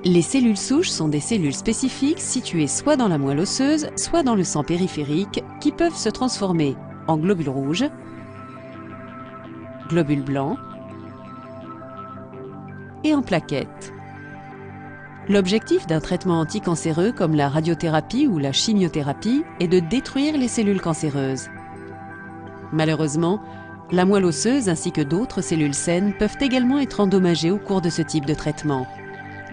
Les cellules souches sont des cellules spécifiques situées soit dans la moelle osseuse, soit dans le sang périphérique, qui peuvent se transformer en globules rouges, globules blancs et en plaquettes. L'objectif d'un traitement anticancéreux comme la radiothérapie ou la chimiothérapie est de détruire les cellules cancéreuses. Malheureusement, la moelle osseuse ainsi que d'autres cellules saines peuvent également être endommagées au cours de ce type de traitement.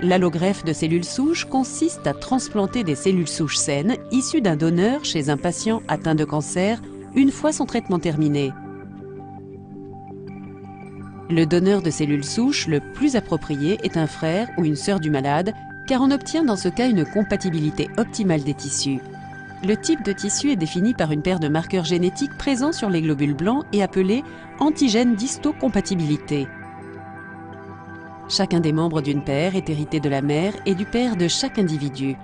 L'allogreffe de cellules souches consiste à transplanter des cellules souches saines issues d'un donneur chez un patient atteint de cancer une fois son traitement terminé. Le donneur de cellules souches le plus approprié est un frère ou une sœur du malade, car on obtient dans ce cas une compatibilité optimale des tissus. Le type de tissu est défini par une paire de marqueurs génétiques présents sur les globules blancs et appelés antigènes d'histocompatibilité. Chacun des membres d'une paire est hérité de la mère et du père de chaque individu.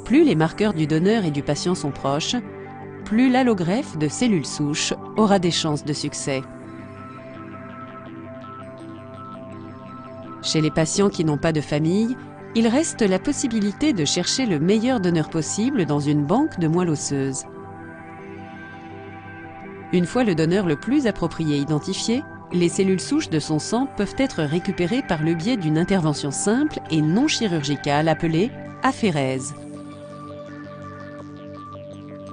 Plus les marqueurs du donneur et du patient sont proches, plus l'allogreffe de cellules souches aura des chances de succès. Chez les patients qui n'ont pas de famille, il reste la possibilité de chercher le meilleur donneur possible dans une banque de moelle osseuse. Une fois le donneur le plus approprié identifié, les cellules souches de son sang peuvent être récupérées par le biais d'une intervention simple et non chirurgicale appelée aphérèse.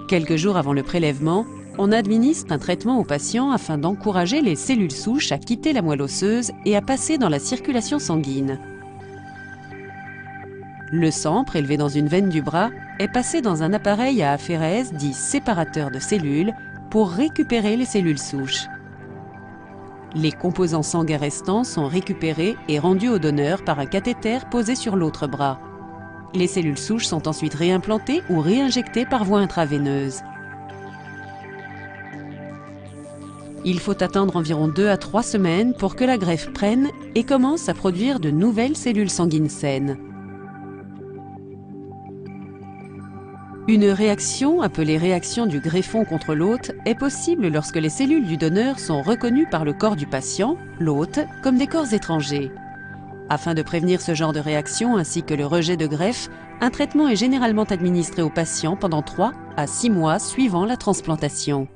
Quelques jours avant le prélèvement, on administre un traitement au patient afin d'encourager les cellules souches à quitter la moelle osseuse et à passer dans la circulation sanguine. Le sang, prélevé dans une veine du bras, est passé dans un appareil à aphérèse dit séparateur de cellules pour récupérer les cellules souches. Les composants sanguins restants sont récupérés et rendus au donneur par un cathéter posé sur l'autre bras. Les cellules souches sont ensuite réimplantées ou réinjectées par voie intraveineuse. Il faut attendre environ 2 à 3 semaines pour que la greffe prenne et commence à produire de nouvelles cellules sanguines saines. Une réaction, appelée réaction du greffon contre l'hôte, est possible lorsque les cellules du donneur sont reconnues par le corps du patient, l'hôte, comme des corps étrangers. Afin de prévenir ce genre de réaction ainsi que le rejet de greffe, un traitement est généralement administré au patient pendant 3 à 6 mois suivant la transplantation.